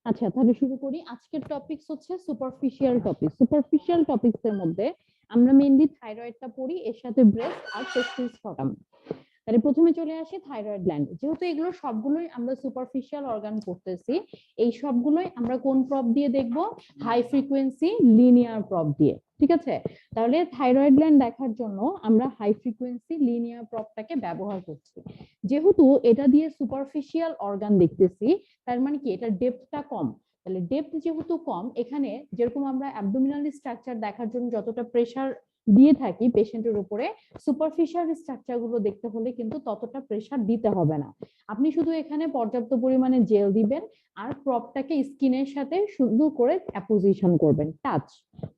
আচ্ছা, তাহলে শুরু করি। আজকের টপিকস হচ্ছে সুপারফিশিয়াল টপিক। সুপারফিশিয়াল টপিকস এর মধ্যে আমরা মেইনলি থাইরয়েডটা পড়ি, এর সাথে ব্রেস্ট আর টেস্টিস স্কটাম। তাহলে প্রথমে চলে আসি থাইরয়েড গ্ল্যান্ড। যেহেতু এগুলো সবগুলোই আমরা সুপারফিশিয়াল অর্গান করতেছি, এই সবগুলোই আমরা কোন প্রব দিয়ে দেখব? হাই ফ্রিকোয়েন্সি লিনিয়ার প্রব দিয়ে। ঠিক আছে, তাহলে থাইরয়েড গ্ল্যান্ড দেখার জন্য আমরা হাই ফ্রিকোয়েন্সি লিনিয়ার প্রবটাকে ব্যবহার করছি। যেহেতু এটা দিয়ে সুপারফিশিয়াল অর্গান দেখতেছি, তার মানে কি এটা ডেপথটা কম। তাহলে ডেপথ যেহেতু কম, এখানে যেরকম আমরা অ্যাবডোমিনাল স্ট্রাকচার দেখার জন্য যতটা প্রেসার দিয়ে থাকি পেশেন্টের উপরে, সুপারফিশিয়াল স্ট্রাকচার গুলো দেখতে হলে কিন্তু ততটা প্রেসার দিতে হবে না। আপনি শুধু এখানে পর্যাপ্ত পরিমাণে জেল দিবেন আর প্রপটাকে স্কিনের সাথে শুধু করে অ্যাপোজিশন করবেন, টাচ।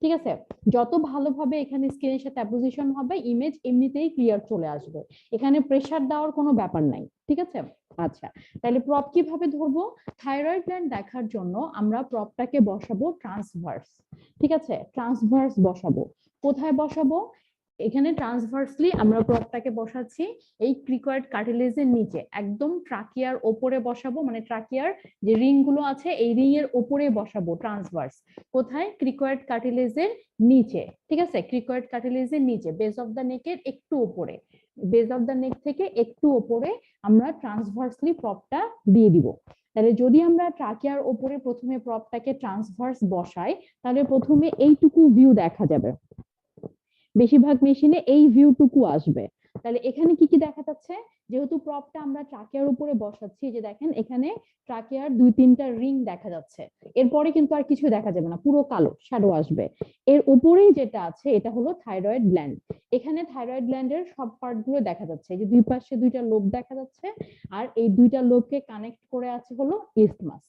ঠিক আছে, যত ভালোভাবে এখানে স্কিনের সাথে অ্যাপোজিশন হবে, ইমেজ এমনিতেই ক্লিয়ার চলে আসবে। এখানে প্রেসার দেওয়ার কোনো ব্যাপার নাই। ঠিক আছে, আচ্ছা, তাহলে প্রপ কিভাবে ধরবো? থাইরয়েড গ্ল্যান্ড দেখার জন্য আমরা প্রপটাকে বসাবো ট্রান্সভার্স। ঠিক আছে, ট্রান্সভার্স বসাবো। কোথায় বসাবো? এখানে ট্রান্সভার্সলি আমরা প্রপটাকে বসাচ্ছি এই ক্রিকয়েড কার্টিলেজের নিচে, একদম ট্রাকিয়ার ওপরে বসাবো, মানে ট্রাকিয়ার যে রিং গুলো আছে এই রিং এর ওপরে বসাবো ট্রান্সভার্স। কোথায়? ক্রিকয়েড কার্টিলেজের নিচে। ঠিক আছে, ক্রিকয়েড কার্টিলেজের নিচে, বেস অফ দ্য নেকের একটু উপরে, বেস অফ দ্য নেক থেকে একটু উপরে আমরা ট্রান্সভার্সলি প্রপটা দিয়ে দিব। তাহলে যদি আমরা ট্রাকিয়ার ওপরে প্রথমে প্রপটাকে ট্রান্সভার্স বসাই, তাহলে প্রথমে এইটুকু ভিউ দেখা যাবে, বেশিরভাগ মেশিনে এই ভিউটুকু আসবে। তাহলে এখানে কি কি দেখা যাচ্ছে? যেহেতু প্রপটা আমরা ট্রাকিয়ার উপরে বসাচ্ছি, যে দেখেন এখানে ট্রাকিয়ার 2-3টা রিং দেখা যাচ্ছে, এরপরে কিন্তু আর কিছু দেখা যাবে না, পুরো কালো শ্যাডো আসবে। এর উপরেই যেটা আছে এটা হলো থাইরয়েড গ্ল্যান্ড। এখানে থাইরয়েড গ্ল্যান্ডের সব পার্ট গুলো দেখা যাচ্ছে, এই যে দুই পাশে 2টা লোব দেখা যাচ্ছে, আর এই 2টা লোবকে কানেক্ট করে আছে হলো ইসথমাস।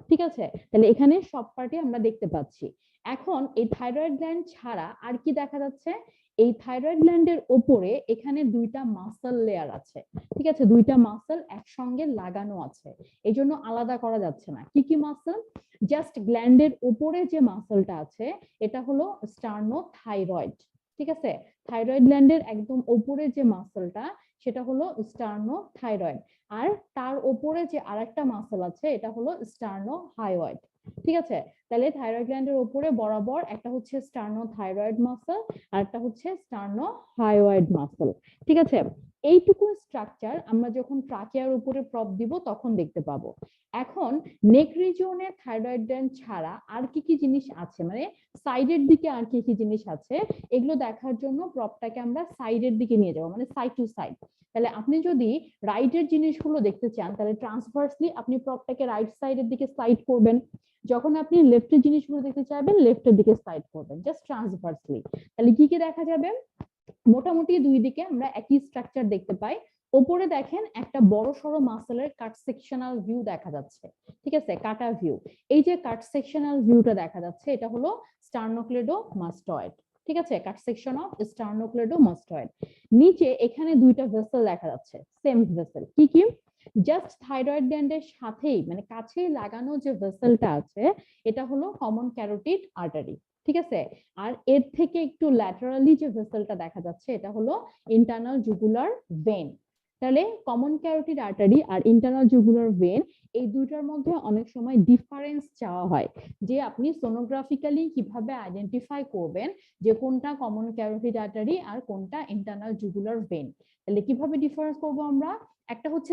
ঠিক আছে, তাহলে এখানে সব পার্টি আমরা দেখতে পাচ্ছি। এখন এই থাইরয়েড গ্ল্যান্ড ছাড়া আর কি দেখা যাচ্ছে? এই থাইরয়েড গ্ল্যান্ডের ওপরে এখানে 2টা মাসল লেয়ার আছে। ঠিক আছে, 2টা মাসল একসঙ্গে লাগানো আছে, এই জন্য আলাদা করা যাচ্ছে না। কি কি মাসল? জাস্ট গ্ল্যান্ডের উপরে যে মাসলটা আছে এটা হলো স্টার্নোথাইরয়েড। ঠিক আছে, থাইরয়েড গ্ল্যান্ডের একদম উপরে যে মাসলটা সেটা হলো স্টার্নোথাইরয়েড, আর তার উপরে যে আরেকটা মাসল আছে এটা হলো স্টার্নোহাইরয়েড। ঠিক আছে, তাহলে থাইরয়েড গ্ল্যান্ডের উপরে বরাবর একটা হচ্ছে স্টার্নোথাইরয়েড মাসল আর একটা হচ্ছে স্টার্নোহাইরয়েড মাসল। ঠিক আছে, এইটুকু স্ট্রাকচার আমরা যখন ট্রাকিয়ার উপরে প্রপ দিব তখন দেখতে পাবো। এখন নেক রিজিয়নে থাইরয়েড গ্ল্যান্ড ছাড়া আর কি কি জিনিস আছে, মানে সাইডের দিকে আর কি কি জিনিস আছে, এগুলো দেখার জন্য প্রপটাকে আমরা সাইডের দিকে নিয়ে যাবো, মানে সাইড টু সাইড। তাহলে আপনি যদি রাইটের জিনিসগুলো দেখতে চান, তাহলে ট্রান্সভার্সলি আপনি প্রপটাকে রাইট সাইডের দিকে স্লাইড করবেন। যখন আপনি লেফটের জিনিসগুলো দেখতে চাইবেন, লেফটের দিকে স্লাইড করবেন, জাস্ট ট্রান্সভার্সলি। তাহলে কি কি দেখা যাবে? মোটামুটি দুই দিকে আমরা একই স্ট্রাকচার দেখতে পাই। ওপরে দেখেন একটা বড় সড়ো মাসেলের কাট সেকশনাল ভিউ দেখা যাচ্ছে। ঠিক আছে, কাটা ভিউ। এই যে কাট সেকশনাল ভিউটা দেখা যাচ্ছে এটা হলো স্টার্নোক্লেডোমাস্টয়েড। ঠিক আছে, কাট সেকশন অফ স্টার্নোক্লেডোমাস্টয়েড। নিচে এখানে 2টা ভেসেল দেখা যাচ্ছে, সেম ভেসেল। কি কি? জাস্ট থাইরয়েড গ্ল্যান্ডের সাথেই, মানে কাছেই লাগানো যে ভেসেলটা আছে এটা হলো কমন ক্যারোটিড আর্টারি। ঠিক আছে, আর এর থেকে একটু ল্যাটারালি যে ভেসেলটা দেখা যাচ্ছে এটা হলো ইন্টারনাল জুগুলার ভেন। তাহলে কমন ক্যারোটিড আর্টারি আর ইন্টারনাল জুগুলার ভেন, এই দুইটার মধ্যে অনেক সময় ডিফারেন্স চাওয়া হয়, যে আপনি সোনোগ্রাফিক্যালি কিভাবে আইডেন্টিফাই করবেন যে কোনটা কমন ক্যারোটিড আর্টারি আর কোনটা ইন্টারনাল জুগুলার ভেন। তাহলে কিভাবে ডিফারেন্স করবো আমরা? একটা হচ্ছে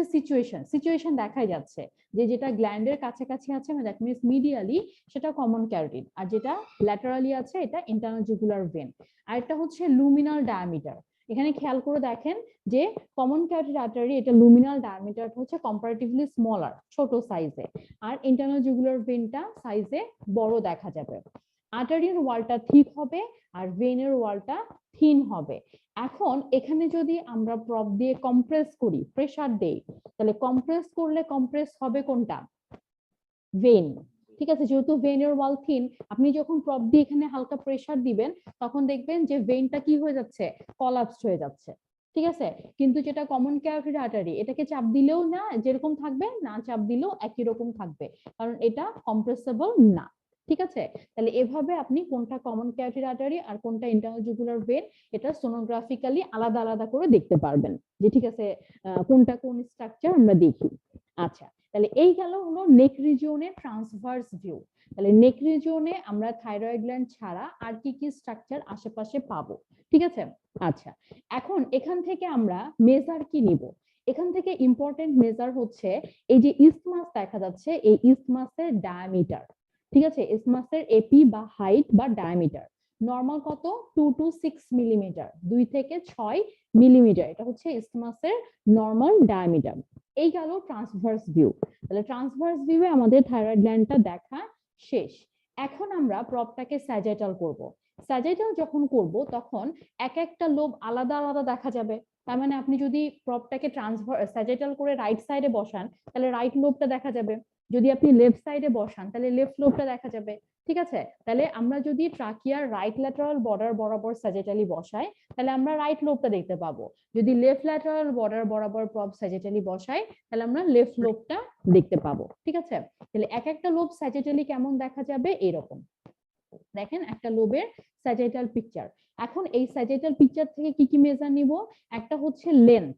সিচুয়েশন দেখাই যাচ্ছে যে যেটা গ্ল্যান্ডের কাছাকাছি আছে, মানে দ্যাট মিনস মিডিয়ালি, সেটা কমন ক্যারোটিড, আর যেটা ল্যাটারালি আছে এটা ইন্টারনাল জুগুলার ভেন। আর একটা হচ্ছে লুমিনাল ডায়ামিটার। এখানে খেয়াল করে দেখেন যে কমন ক্যারোটিড আর্টারি, এটা লুমিনাল ডায়ামিটার হচ্ছে কম্পারেটিভলি স্মলার, ছোট সাইজে, আর ইন্টারনাল জুগুলার ভেনটা সাইজে বড় দেখা যাবে। আর্টারির ওয়ালটা থিক হবে আর ভেনের ওয়ালটা থিন হবে। এখন এখানে যদি আমরা প্রপ দিয়ে কম্প্রেস করি, প্রেসার দেই, তাহলে কম্প্রেস করলে কম্প্রেস হবে কোনটা? ভেন। ঠিক আছে, যেহেতু ভেনের ওয়াল থিন, আপনি যখন প্রপ দিয়ে এখানে হালকা প্রেসার দিবেন তখন দেখবেন যে ভেনটা কি হয়ে যাচ্ছে? কলাপস হয়ে যাচ্ছে। ঠিক আছে, কিন্তু যেটা কমন ক্যারোটিড আর্টারি, এটাকে চাপ দিলেও না যেরকম থাকবে, না চাপ দিলেও একই রকম থাকবে, কারণ এটা কম্প্রেসেবল না। ঠিক আছে, তাহলে এভাবে আপনি কোনটা কমন ক্যারোটিড আর্টারি আর কোনটা ইন্টারনাল জুগুলার ভেন এটা সোনোগ্রাফিক্যালি আলাদা আলাদা করে দেখতে পারবেন, যে ঠিক আছে কোনটা কোন স্ট্রাকচার আমরা দেখি। আচ্ছা, তাহলে এই গেল হলো নেক রিজিওনের ট্রান্সভার্স ভিউ। তাহলে নেক রিজিওনে আমরা থাইরয়েড গ্ল্যান্ড ছাড়া আর কি কি স্ট্রাকচার আশেপাশে পাবো, ঠিক আছে। আচ্ছা, এখন এখান থেকে আমরা মেজার কি নিব? এখান থেকে ইম্পর্টেন্ট মেজার হচ্ছে এই যে ইসমাস দেখা যাচ্ছে, এই ইসমাসের ডায়ামিটার, ঠিক আছে। ইসমাসের এপি বা হাইট বা ডায়ামিটার নর্মাল কত? 2 to 6 মিলিমিটার, 2 থেকে 6 মিলিমিটার, এটা হচ্ছে ইসমাসের নর্মাল ডায়ামিটার। এই গেল ট্রান্সভার্স ভিউ। তাহলে ট্রান্সভার্স ভিউয়ে আমাদের থাইরয়েড গ্ল্যান্ডটা দেখা শেষ। এখন আমরা প্রপটাকে স্যাজিটাল করব। স্যাজিটাল যখন করব তখন এক একটা লোব আলাদা আলাদা দেখা যাবে। তার মানে আপনি যদি প্রপটাকে স্যাজিটাল করে রাইট সাইডে বসান তাহলে রাইট লোবটা দেখা যাবে, যদি আপনি লেফট সাইডে বসান তাহলে লেফট লোবটা দেখা যাবে, ঠিক আছে। তাহলে আমরা যদি ট্রাকিয়ার রাইট ল্যাটারাল বর্ডার বরাবর স্যাজিটালি বসাই তাহলে আমরা রাইট লোবটা দেখতে পাবো, যদি লেফট ল্যাটারাল বর্ডার বরাবর প্রপ স্যাজিটালি বসাই তাহলে আমরা লেফট লোবটা দেখতে পাবো, ঠিক আছে। তাহলে এক একটা লোব স্যাজিটালি কেমন দেখা যাবে এরকম। দেখেন একটা লোবের স্যাজিটাল পিকচার। এখন এই স্যাজিটাল পিকচার থেকে কি কি মেজার নিব? একটা হচ্ছে লেন্থ,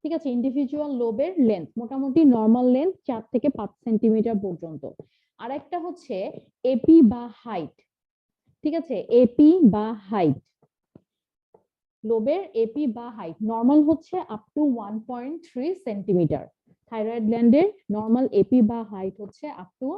ঠিক আছে, ইন্ডিভিজুয়াল লোবের লেন্থ, মোটামুটি নরমাল লেন্থ 4 থেকে 5 সেন্টিমিটার পর্যন্ত। আর একটা হচ্ছে এপি বা হাইট, ঠিক আছে, এপি বা হাইট, লোবের এপি বা হাইট নরমাল হচ্ছে আপ টু 1.3 সেন্টিমিটার। থাইরয়েড গ্ল্যান্ডের নরমাল এপি বা হাইট হচ্ছে আপ টু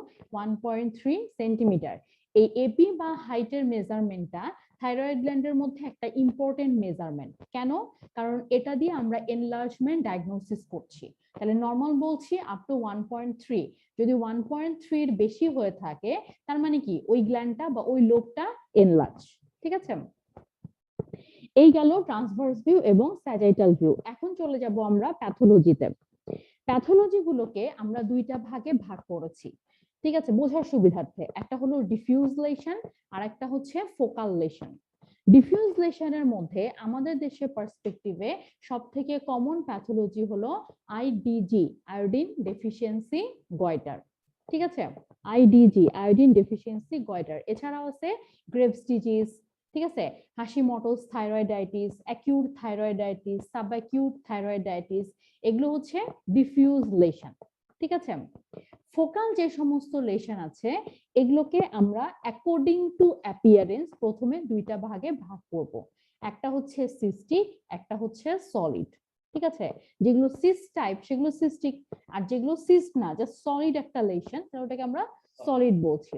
1.3 সেন্টিমিটার। এই এপি বা হাইটের মেজারমেন্টটা থাইরয়েড গ্ল্যান্ডের মধ্যে একটা ইম্পর্টেন্ট মেজারমেন্ট। কেন? কারণ এটা দিয়ে আমরা এনলার্জমেন্ট ডায়াগনোসিস করছি। তাহলে নরমাল বলছি আপ টু 1.3, যদি 1.3 এর বেশি হয়ে থাকে তার মানে কি ওই গ্ল্যান্ডটা বা ওই লোবটা এনলার্জ, ঠিক আছে। এই গেল ট্রান্সভার্স ভিউ এবং স্যাজিটাল ভিউ। এখন চলে যাব আমরা প্যাথোলজিতে। প্যাথোলজি গুলোকে আমরা দুইটা ভাগে ভাগ করেছি, ঠিক আছে, বোঝার সুবিধার্থে। একটা হলো ডিফিউজ লেশন আর একটা হচ্ছে ফোকাল লেশন। ডিফিউজ লেশনের মধ্যে আমাদের দেশের পার্সপেক্টিভে সব থেকে কমন প্যাথোলজি হলো আইডিজি, আয়োডিন ডেফিসিয়েন্সি গয়টার, ঠিক আছে। IDG, iodine deficiency goitre. এছাড়াও আছে গ্রেভস ডিজিজ, ঠিক আছে, Hashimoto's thyroiditis, acute thyroiditis, subacute thyroiditis, এগুলো হচ্ছে ডিফিউজ লেশন, ঠিক আছে। ফোকাল যে সমস্ত লেশন আছে এগুলোকে আমরা অ্যাকর্ডিং টু অ্যাপিয়ারেন্স প্রথমে দুইটা ভাগে ভাগ করব। একটা হচ্ছে সিস্টিক, একটা হচ্ছে সলিড, ঠিক আছে। যেগুলো সিস্ট টাইপ সেগুলো সিস্টিক, আর যেগুলো সিস্ট না, জাস্ট সলিড একটা লেশন, তাহলে ওটাকে আমরা সলিড বলছি।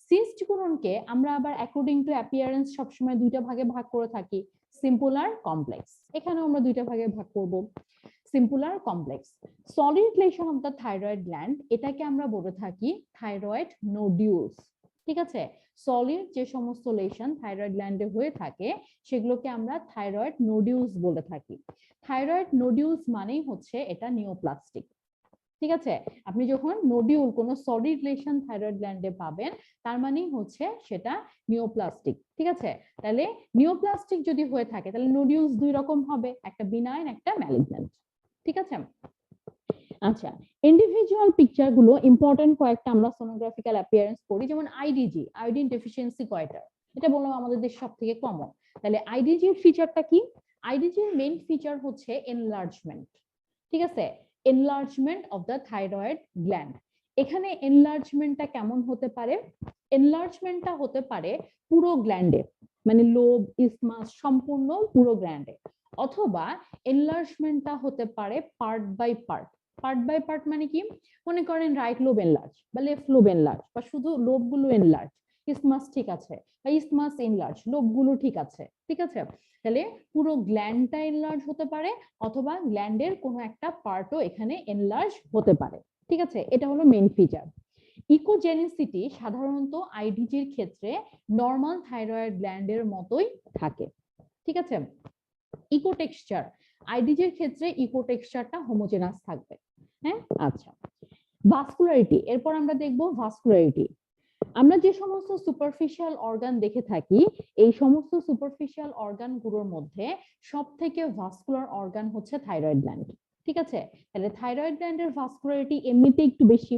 সিস্ট গুণনকে আমরা আবার অ্যাকর্ডিং টু অ্যাপিয়ারেন্স সবসময় দুইটা ভাগে ভাগ করে থাকি, সিম্পল আর কমপ্লেক্স। এখানেও আমরা দুইটা ভাগে ভাগ করব, সিম্পল আর complex. Solid lesion of the thyroid gland এটাকে আমরা বলে থাকি থাইরয়েড নোডিউলস, ঠিক আছে। সলিড যে সমস্ত লেশন থাইরয়েড গ্ল্যান্ডে হয়ে থাকে সেগুলোকে আমরা থাইরয়েড নোডিউলস বলে থাকি। থাইরয়েড নোডিউলস মানেই হচ্ছে এটা নিওপ্লাস্টিক, ঠিক আছে। আপনি যখন নোডিউল কোনো সলিড লেশন থাইরয়েড গ্ল্যান্ডে পাবেন তার মানেই হচ্ছে সেটা নিওপ্লাস্টিক, ঠিক আছে। তাহলে নিওপ্লাস্টিক যদি হয়ে থাকে তাহলে নোডিউলস দুই রকম হবে, একটা বিনাইন একটা ম্যালিগন্যান্ট, ঠিক আছে। আচ্ছা, ইন্ডিভিজুয়াল পিকচার গুলো ইম্পর্টেন্ট কয়েকটা আমরা সোনোগ্রাফিক্যাল অ্যাপিয়ারেন্স করি, যেমন আইডিজি, আয়োডিন ডেফিসিয়েন্সি গয়টার, এটা বললাম আমাদের দেশ সব থেকে কমন। তাহলে আইডিজি এর ফিচারটা কি? আইডিজি এর মেইন ফিচার হচ্ছে এনলার্জমেন্ট, ঠিক আছে, enlargement of the thyroid gland. এখানে এনলার্জমেন্টটা কেমন হতে পারে? এনলার্জমেন্টটা হতে পারে পুরো গ্ল্যান্ডে, মানে লোব ইসমাস সম্পূর্ণ পুরো গ্ল্যান্ডে, অথবা এনলার্জমেন্টটা হতে পারে part by part. Part by part মানে কি? মনে করেন রাইট লোব এনলার্জ বা লেফট লোব এনলার্জ, বা শুধু লোবগুলো এনলার্জ, ইসমাস ঠিক আছে, বা ইসমাস এনলার্জ, লোবগুলো ঠিক আছে, ঠিক আছে। তাহলে পুরো গ্ল্যান্ডটা এনলার্জ হতে পারে অথবা গ্ল্যান্ডের কোনো একটা পার্টও এখানে এনলার্জ হতে পারে, ঠিক আছে। এটা হলো মেইন ফিচার। ইকোজেনিসিটি সাধারণত আইডিজির ক্ষেত্রে নরমাল থাইরয়েড গ্ল্যান্ডের মতোই থাকে, ঠিক আছে। ইকোটেক্সচার, আইডিজির ক্ষেত্রে ইকোটেক্সচারটা হোমোজেনাস থাকবে, হ্যাঁ। আচ্ছা, ভাস্কুলারিটি, এরপর আমরা দেখব ভাস্কুলারিটি। আমরা যে সমস্ত সুপারফিশিয়াল অর্গান দেখে থাকি এই সমস্ত সুপারফিশিয়াল অর্গান গুলোর মধ্যে সব থেকে ভাস্কুলার অর্গান হচ্ছে থাইরয়েড গ্ল্যান্ড, ঠিক আছে। তাহলে থাইরয়েড গ্ল্যান্ডের ভাস্কুলারিটি এমনিতে একটু বেশি।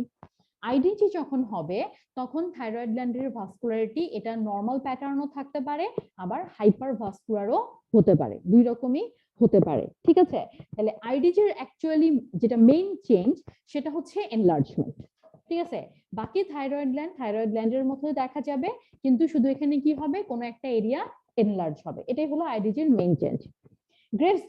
আইডিজি যখন হবে তখন থাইরয়েড গ্ল্যান্ডের ভাস্কুলারিটি এটা নর্মাল প্যাটার্নও থাকতে পারে আবার হাইপার ভাস্কুলারও হতে পারে, দুই রকমই হতে পারে, ঠিক আছে। তাহলে আইডিজির অ্যাকচুয়ালি যেটা মেইন চেঞ্জ সেটা হচ্ছে এনলার্জমেন্ট, ঠিক আছে। বাকি থাইরয়েড গ্ল্যান্ডের মতোই দেখা যাবে, কিন্তু শুধু এখানে কি হবে, কোনো একটা এরিয়া এনলার্জ হবে। এটাই হলো আইডিজির মেইন চেঞ্জ। গ্রেভস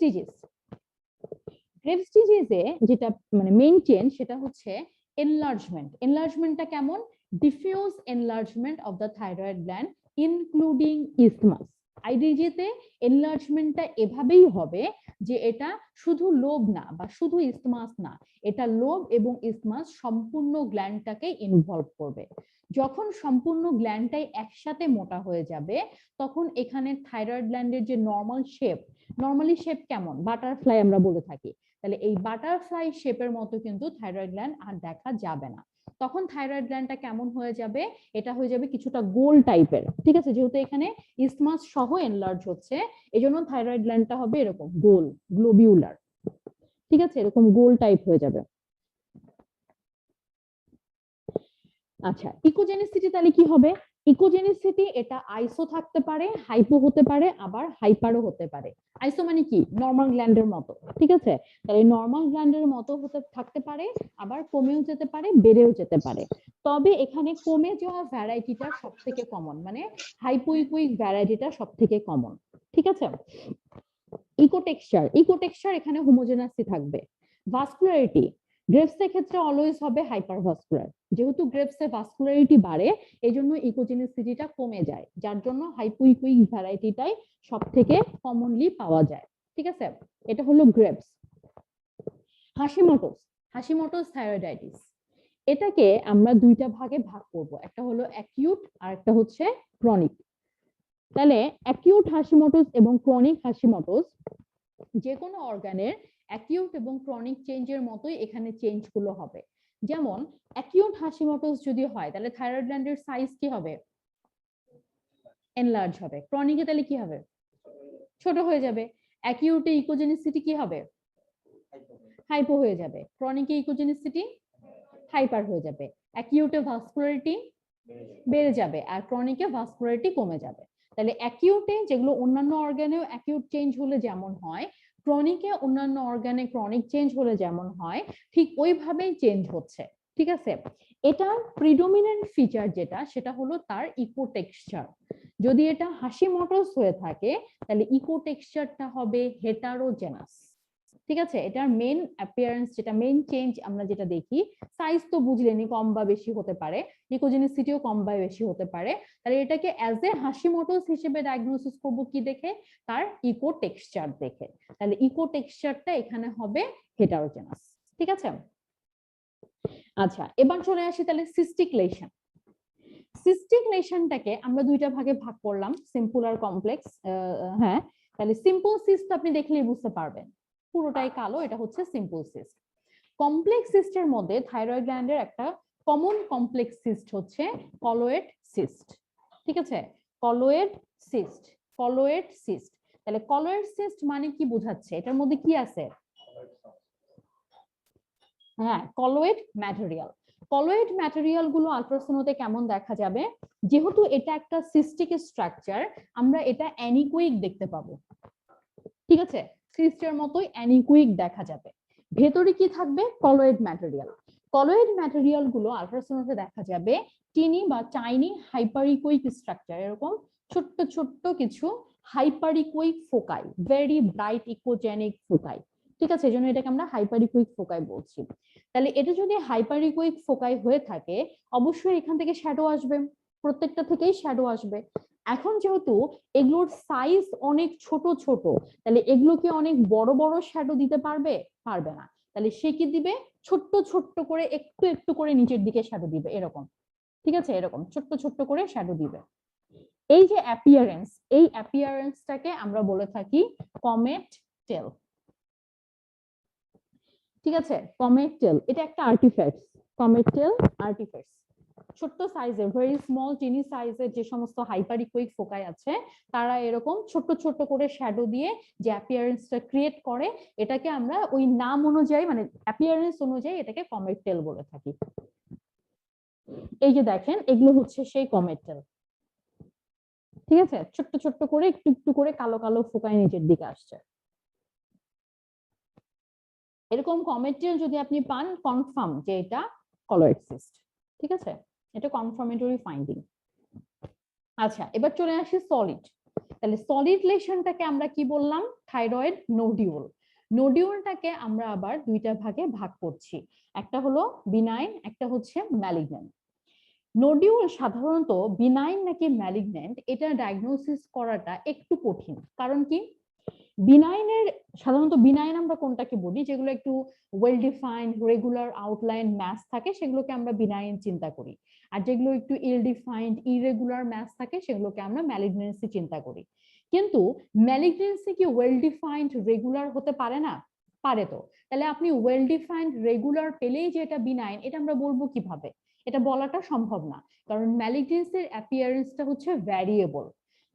ডিজিজে যেটা মানে মেইন চেঞ্জ সেটা হচ্ছে এনলার্জমেন্ট। এনলার্জমেন্টটা কেমন? Diffuse enlargement of the thyroid gland including isthmus. আইডিজিতে এনলার্জমেন্টটা এভাবেই হবে যে এটা শুধু লোব না বা শুধু ইসমাস না, এটা লোব এবং ইসমাস সম্পূর্ণ গ্ল্যান্ডটাকে ইনভলভ করবে। যখন সম্পূর্ণ গ্ল্যান্ডটাই একসাথে মোটা হয়ে যাবে, তখন এখানে থাইরয়েড গ্ল্যান্ডের যে নর্মালি শেপ কেমন, বাটারফ্লাই আমরা বলে থাকি, তাহলে এই বাটারফ্লাই শেপের মতো কিন্তু থাইরয়েড গ্ল্যান্ড আর দেখা যাবে না। তখন থাইরয়েড গ্ল্যান্ডটা কেমন হয়ে যাবে, এটা হয়ে যাবে কিছুটা গোল টাইপের, ঠিক আছে। যেহেতু এখানে ইসমাস সহ এনলার্জ হচ্ছে, এজন্য থাইরয়েড গ্ল্যান্ডটা হবে এরকম গোল, গ্লোবিউলার, ঠিক আছে, এরকম গোল টাইপ হয়ে যাবে। আচ্ছা, ইকোজেনিসিটি তাহলে কি হবে? ইকোজেনিসিটি এটা আইসো থাকতে পারে, হাইপো হতে পারে, আবার হাইপারও হতে পারে। আইসো মানে কি? নর্মাল গ্ল্যান্ডের মতো, ঠিক আছে। তাহলে নর্মাল গ্ল্যান্ডের মতো হতে থাকতে পারে, আবার কমেও যেতে পারে, বেড়েও যেতে পারে। তবে এখানে কমে যাওয়া ভ্যারাইটিটা সব থেকে কমন, মানে হাইপোইকুইক ভ্যারাইটিটা সব থেকে কমন, ঠিক আছে। ইকোটেক্সচার এখানে হোমোজেনাসই থাকবে। ভাস্কুলারিটি গ্রেপসের ক্ষেত্রে অলওয়েজ হবে হাইপারভাস্কুলার। যেহেতু গ্রেপসে ভাস্কুলারিটি বাড়ে, এই জন্য ইকোজেনিসিটিটা কমে যায়, যার জন্য হাইপোইকুইক ভ্যারাইটিটাই সব থেকে কমনলি পাওয়া যায়, ঠিক আছে। এটা হলো গ্রেপস। হাশিমোটোস থাইরয়েডাইটিস, এটাকে আমরা দুইটা ভাগে ভাগ করব, একটা হলো অ্যাকিউট আর একটা হচ্ছে ক্রনিক। তাহলে অ্যাকিউট হাশিমোটোস এবং ক্রনিক হাশিমোটোস যে কোনো অর্গানের অ্যাকিউট এবং ক্রনিক চেঞ্জের মতোই এখানে চেঞ্জ গুলো হবে। যেমন অ্যাকিউট হাশিমোটোস যদি হয়, তাহলে থাইরয়েড গ্ল্যান্ডের সাইজ কি হবে? এনলার্জ হবে। ক্রনিকে তাহলে কি হবে? ছোট হয়ে যাবে। অ্যাকিউটে ইকোজেনিসিটি কি হবে? হাইপো হয়ে যাবে। ক্রনিকে ইকোজেনিসিটি হাইপার হয়ে যাবে। অ্যাকিউটে ভাস্কুলারিটি বেড়ে যাবে, আর ক্রনিকে ভাস্কুলারিটি কমে যাবে। তাহলে অ্যাকিউটে যেগুলো অন্যান্য অর্গানেও অ্যাকিউট চেঞ্জ হলে যেমন হয়, ক্রনিকে অন্যান্য অর্গানে ক্রনিক চেঞ্জ হলে যেমন হয়, ঠিক ওইভাবেই চেঞ্জ হচ্ছে, ঠিক আছে। এটা প্রিডোমিনেন্ট ফিচার যেটা, সেটা হলো তার ইকোটেক্সচার। যদি এটা হাশিমোটোস হয়ে থাকে, তাহলে ইকোটেক্সচারটা হবে হেটারোজেনাস, ঠিক আছে। এটার মেইন অ্যাপিয়ারেন্স যেটা, মেইন চেঞ্জ আমরা যেটা দেখি, সাইজ তো বুঝলেনি, কম বা বেশি হতে পারে, ইকোজেনিসিটিও কম বা বেশি হতে পারে। তাহলে এটাকে অ্যাজ এ হাশিমোটোস হিসেবে ডায়াগনোসিস করব কি দেখে? তার ইকোটেক্সচার দেখে। তাহলে ইকোটেক্সচারটা এখানে হবে হেটারোজেনাস, ঠিক আছে। আচ্ছা, এবার চলে আসি তাহলে সিস্টিক লেশন। সিস্টিক লেশনটাকে আমরা দুইটা ভাগে ভাগ করলাম, সিম্পল আর কমপ্লেক্স। হ্যাঁ, তাহলে সিম্পল সিস্ট আপনি দেখলেই বুঝতে পারবেন, পুরোটাই কালো, এটা হচ্ছে সিম্পল সিস্ট। কমপ্লেক্স সিস্টের মধ্যে থাইরয়েড গ্ল্যান্ডের একটা কমন কমপ্লেক্স সিস্ট হচ্ছে কলোয়েড সিস্ট, ঠিক আছে। Colloid cyst. তাহলে কলোয়েড সিস্ট মানে কি বোঝাচ্ছে? এটার মধ্যে কি আছে? হ্যাঁ, কলোয়েড ম্যাটেরিয়াল গুলো আল্ট্রাসোনোতে কেমন দেখা যাবে? যেহেতু এটা একটা সিস্টিক স্ট্রাকচার, আমরা এটা অ্যানিকুইক দেখতে পাবো, ঠিক আছে। সিস্টের মতোই অ্যানিকুইক দেখা যাবে। ভেতরে কি থাকবে? কলোয়েড ম্যাটেরিয়াল গুলো আল্ট্রাসোনোতে দেখা যাবে টিনি বা টাইনি হাইপারিকুইক স্ট্রাকচার, এরকম ছোট্ট ছোট্ট কিছু হাইপারিকুইক ফোকাই, ভেরি ব্রাইট ইকোজেনিক ফোকাই, ঠিক আছে। এই জন্য এটাকে আমরা হাইপারিকুইক ফোকাই বলছি। তাহলে এটা যদি হাইপারিকুইক ফোকাই হয়ে থাকে, অবশ্যই এখান থেকে শ্যাডো আসবে, প্রত্যেকটা থেকেই শ্যাডো আসবে। এখন যেহেতু এগুলোর সাইজ অনেক ছোট, তাহলে এগুলো কি অনেক বড় বড় শ্যাডো দিতে পারবে? পারবে না। তাহলে সে কি দিবে? ছোট্ট ছোট্ট করে, একটু একটু করে নিচের দিকে শ্যাডো দিবে, এরকম, ঠিক আছে। এরকম ছোট্ট ছোট্ট করে শ্যাডো দিবে। এই যে অ্যাপিয়ারেন্স, এই অ্যাপিয়ারেন্সটাকে আমরা বলে থাকি কমেট টেল, ঠিক আছে। কমেট টেল এটা একটা আর্টিফ্যাক্টস, কমেট টেল আর্টিফ্যাক্টস। ছোট্ট সাইজের, ভেরি স্মল টিনি সাইজের যে সমস্ত হাইপারিকুইক ফোকাই আছে, তারা এরকম ছোট্ট ছোট্ট করে শ্যাডো দিয়ে যে অ্যাপিয়ারেন্সটা ক্রিয়েট করে, এটাকে আমরা ওই নাম অনুযায়ী, মানে অ্যাপিয়ারেন্স অনুযায়ী এটাকে কমেট টেল বলে থাকি। এই যে দেখেন, এগুলো হচ্ছে সেই কমেট টেল, ঠিক আছে। ছোট্ট ছোট্ট করে, একটু একটু করে কালো কালো ফোকাই নিচের দিকে আসছে। এরকম কমেন্টে যদি আপনি পান, কনফার্ম যে এটা কলোএক্সিস্ট। ঠিক আছে, এটা কনফার্মেটরি ফাইন্ডিং। আচ্ছা, এবার চলে আসি সলিড। তাহলে সলিড লেশনটাকে আমরা কি বললাম? Thyroid nodule. নোডিউলটাকে আমরা আবার দুইটা ভাগে ভাগ করছি, একটা হলো বিনাইন, একটা হচ্ছে ম্যালিগন্যান্ট। নোডিউল সাধারণত বিনাইন নাকি ম্যালিগন্যান্ট এটা ডায়াগনোসিস করাটা একটু কঠিন। কারণ কি? বিনাইনের সাধারণত বিনাইন আমরা কোনটাকে বলি? যেগুলো একটু well defined regular outline mass থাকে সেগুলোকে আমরা বিনাইন চিন্তা করি, আর যেগুলো একটু ইল ডিফাইন্ড ইরেগুলার ম্যাস থাকে সেগুলোকে আমরা ম্যালিগন্যান্সি চিন্তা করি। কিন্তু ম্যালিগন্যান্সি কি ওয়েল ডিফাইন্ড রেগুলার হতে পারে না? পারে তো। তাহলে আপনি ওয়েল ডিফাইন্ড রেগুলার পেলেই যে এটা বিনাইন, এটা আমরা বলবো কিভাবে? এটা বলাটা সম্ভব না, কারণ ম্যালিগন্যান্সির অ্যাপিয়ারেন্সটা হচ্ছে ভ্যারিয়েবল।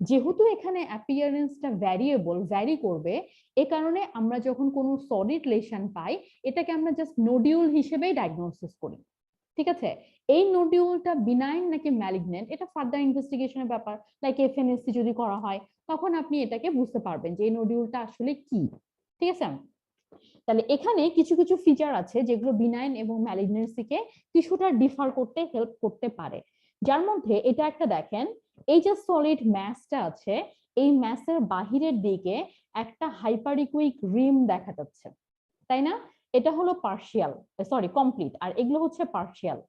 যেহেতু এখানে অ্যাপিয়ারেন্সটা ভ্যারিয়েবল, ভ্যারি করবে, এ কারণে আমরা যখন কোনো সলিড লেশন পাই এটাকে আমরা জাস্ট নোডিউল হিসেবেই ডায়াগনোসিস করি। ঠিক আছে, এই নোডিউলটা বিনাইন নাকি ম্যালিগন্যান্ট এটা ফার্দার ইনভেস্টিগেশনের ব্যাপার, লাইক এফএনএসসি যদি করা হয় তখন আপনি এটাকে বুঝতে পারবেন যে এই নোডিউলটা আসলে কি। ঠিক আছে, তাহলে এখানে কিছু কিছু ফিচার আছে যেগুলো বিনাইন এবং ম্যালিগন্যান্সিকে কিছুটা ডিফার করতে হেল্প করতে পারে। যার মধ্যে এটা একটা দেখেন, এই যে সলিড ম্যাসটা আছে, এই ম্যাসের বাহিরের দিকে একটা হাইপারিকুইক রিম দেখা যাচ্ছে, তাই না? এটা হলো পার্শিয়াল, সরি কমপ্লিট, আর এগুলো হচ্ছে পার্শিয়াল।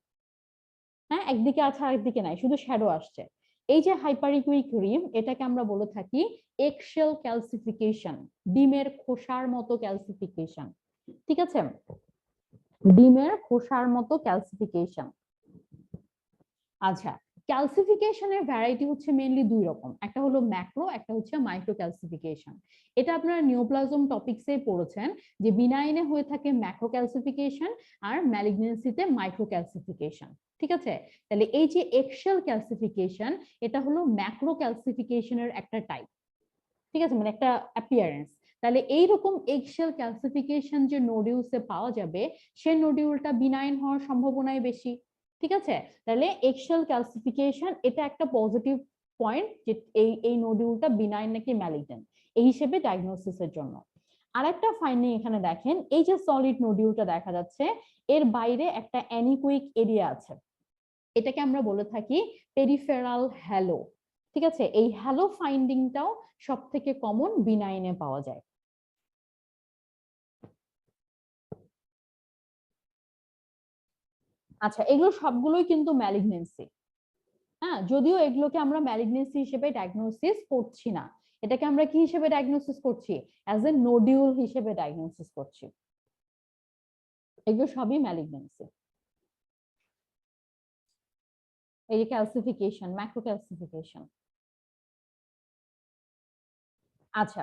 হ্যাঁ, একদিকে আছে আর একদিকে নাই, শুধু শ্যাডো আসছে। এই যে হাইপারিকুইক রিম, এটাকে আমরা বলে থাকি এগশেল ক্যালসিফিকেশন, ডিমের খোসার মতো ক্যালসিফিকেশন। ঠিক আছে, ডিমের খোসার মতো ক্যালসিফিকেশন। আচ্ছা, ক্যালসিফিকেশনের ভ্যারাইটি হচ্ছে মেইনলি দুই রকম, একটা হলো ম্যাক্রো, একটা হচ্ছে মাইক্রো ক্যালসিফিকেশন। এটা আপনারা নিওপ্লাজম টপিকসে পড়েছেন যে বিনাইনে হয়ে থাকে ম্যাক্রো ক্যালসিফিকেশন আর ম্যালিগন্যান্সিতে মাইক্রো ক্যালসিফিকেশন। ঠিক আছে, তাহলে এই যে এক্সেল ক্যালসিফিকেশন এটা হলো ম্যাক্রো ক্যালসিফিকেশনের একটা টাইপ। ঠিক আছে, মানে একটা অ্যাপিয়ারেন্স। তাহলে এইরকম এক্সেল ক্যালসিফিকেশন যে নোডিউলসে পাওয়া যাবে সেই নোডিউলটা বিনাইন হওয়ার সম্ভাবনাই বেশি। ঠিক আছে, তাহলে এক্সেল ক্যালসিফিকেশন এটা একটা পজিটিভ পয়েন্ট যে এই নোডিউলটা বিনাইন নাকি ম্যালিগন্যান্ট এই হিসেবে ডায়াগনোসিসের জন্য। আরেকটা ফাইন্ডিং এখানে দেখেন, এই যে সলিড নোডিউলটা দেখা যাচ্ছে এর বাইরে একটা অ্যানিকুইক এরিয়া আছে, এটাকে আমরা বলে থাকি পেরিফেরাল হ্যালো। ঠিক আছে, এই হ্যালো ফাইন্ডিংটাও সব থেকে কমন বিনাইনে পাওয়া যায়। আচ্ছা, এগুলো সবগুলোই কিন্তু ম্যালিগনেন্সি। হ্যাঁ, যদিও এগুলোকে আমরা ম্যালিগনেন্সি হিসেবে ডায়াগনোসিস করছি না, এটাকে আমরা কি হিসেবে ডায়াগনোসিস করছি? অ্যাজ এ নোডিউল হিসেবে ডায়াগনোসিস করছি। এগুলো সবই ম্যালিগনেন্সি। এই যে ক্যালসিফিকেশন, ম্যাক্রো ক্যালসিফিকেশন। আচ্ছা,